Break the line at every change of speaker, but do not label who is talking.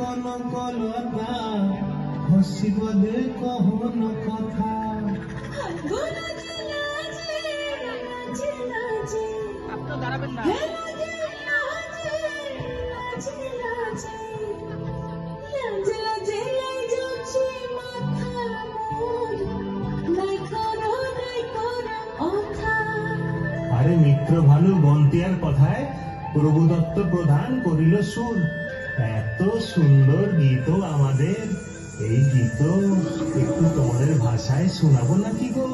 কনকলতা হসিব দে কহন কথা।
আপনারা দাঁড়াবেন না।
আরে মিত্র ভানু বন্তিয়ার কথায় প্রভুদত্ত প্রধান করিল সুর। এত সুন্দর গীত আমাদের, এই গীত একটু তোমাদের ভাষায় শোনাবো নাকি গো?